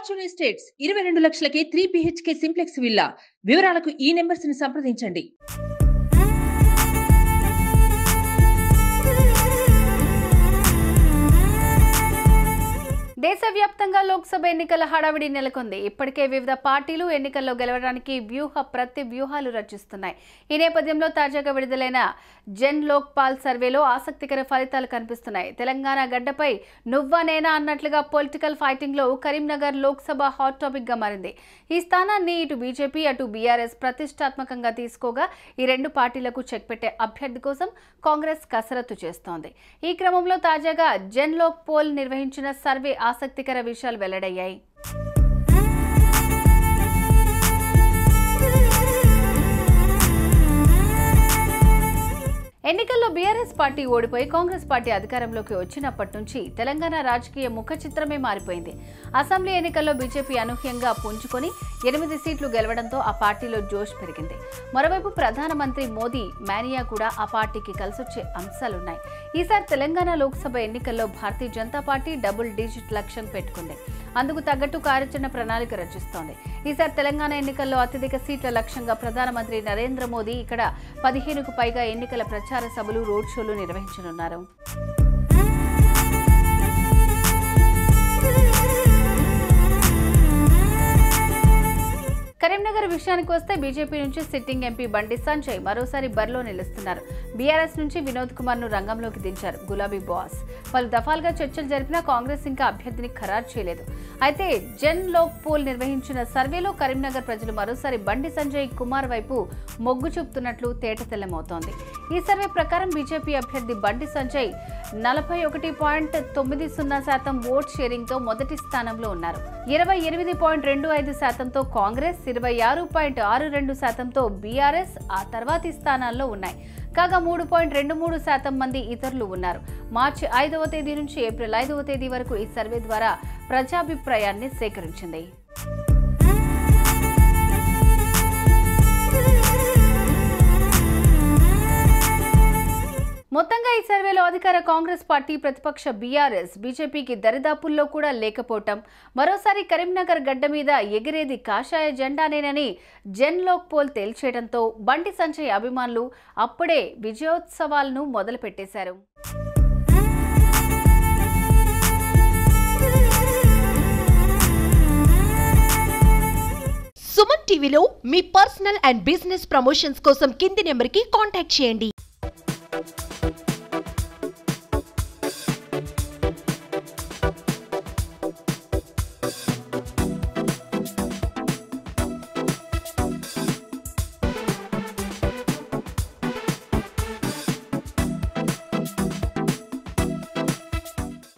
Fortune estates 22 లక్షలకే 3 BHK simplex villa. వివరాలకు ఈ numbers ని సంప్రదించండి. దేశవ్యాప్తంగా లోక్సభ ఎన్నికల హడావిడి నెలకొంది. ఇప్పటికే వివిధ పార్టీలు ఎన్నికల్లో గెలవడానికి వ్యూహాలు రచిస్తున్నాయి. ఈ నేపథ్యంలో తాజాగా విడుదలైన జన్ లోక్పాల్ సర్వేలో ఆసక్తికర ఫలితాలు కనిపిస్తున్నాయి. తెలంగాణ గడ్డపై నువ్వా నేనా అన్నట్లుగా పొలిటికల్ ఫైటింగ్ లో కరీంనగర్ లోక్సభ హాట్ టాపిక్ గా మారింది. ఈ స్థానాన్ని ఇటు బీజేపీ అటు బీఆర్ఎస్ ప్రతిష్టాత్మకంగా తీసుకోగా ఈ రెండు పార్టీలకు చెక్ పెట్టే అభ్యర్థి కోసం కాంగ్రెస్ కసరత్తు చేస్తోంది. ఈ క్రమంలో తాజాగా జన్ లోక్ పోల్ నిర్వహించిన సర్వే ఆసక్తికర విషయాలు వెల్లడయ్యాయి. ఎన్నికల్లో బీఆర్ఎస్ పార్టీ ఓడిపోయి కాంగ్రెస్ పార్టీ అధికారంలోకి వచ్చినప్పటి నుంచి తెలంగాణ రాజకీయ ముఖ చిత్రమే మారిపోయింది. అసెంబ్లీ ఎన్నికల్లో బీజేపీ అనూహ్యంగా పుంజుకొని 8 సీట్లు గెలవడంతో ఆ పార్టీలో జోష్ పెరిగింది. మరోవైపు ప్రధానమంత్రి మోదీ మేనియా కూడా ఆ పార్టీకి కలిసొచ్చే అంశాలున్నాయి. ఈసారి తెలంగాణ లోక్సభ ఎన్నికల్లో Bharatiya Janata party double digit లక్ష్యం పెట్టుకుంది. అందుకు తగ్గట్టు కార్యాచరణ ప్రణాళిక రచిస్తోంది. ఈసారి తెలంగాణ ఎన్నికల్లో అత్యధిక సీట్ల లక్ష్యంగా ప్రధానమంత్రి నరేంద్ర మోదీ ఇక్కడ 15కు పైగా ఎన్నికల ప్రచార సభలు, రోడ్ షోలు నిర్వహించనున్నారు. కరీంనగర్ విషయానికి వస్తే బీజేపీ నుంచి సిట్టింగ్ ఎంపీ బండి సంజయ్ మరోసారి బరిలో నిలుస్తున్నారు. బీఆర్ఎస్ నుంచి వినోద్ కుమార్ ను రంగంలోకి దించారు గులాబీ బాస్. పలు దఫాలుగా చర్చలు జరిపినా కాంగ్రెస్ ఇంకా అభ్యర్థిని ఖరారు చేయలేదు. అయితే జన్ లోక్ పోల్ నిర్వహించిన సర్వేలో కరీంనగర్ ప్రజలు మరోసారి బండి సంజయ్ కుమార్ వైపు మొగ్గు చూపుతున్నట్లు తేటతెల్లమవుతోంది. ఈ సర్వే ప్రకారం బీజేపీ అభ్యర్థి బండి సంజయ్ 41.90% ఓట్ షేరింగ్ తో మొదటి స్థానంలో ఉన్నారు. 28.25%తో కాంగ్రెస్, 26.62%తో బీఆర్ఎస్ ఆ తర్వాతి స్థానాల్లో ఉన్నాయి. కాగా 3.23% మంది ఇతరులు ఉన్నారు. మార్చి 5వ తేదీ నుంచి ఏప్రిల్ 5వ తేదీ వరకు ఈ సర్వే ద్వారా ప్రజాభిప్రాయాన్ని సేకరించింది. మొత్తంగా ఈ సర్వేలో అధికార కాంగ్రెస్ పార్టీ, ప్రతిపక్ష బీఆర్ఎస్, బీజేపీకి దరిదాపుల్లో కూడా లేకపోవటం, మరోసారి కరీంనగర్ గడ్డ మీద ఎగిరేది కాషాయ జెండానేనని జన్ లోక్ పోల్ తేల్చేయడంతో బండి సంజయ్ అభిమానులు అప్పుడే విజయోత్సవాలను మొదలుపెట్టేశారు. సుమన్ టీవీలో మీ పర్సనల్ అండ్ బిజినెస్ ప్రమోషన్స్ కోసం కింది నెంబర్కి కాంటాక్ట్ చేయండి.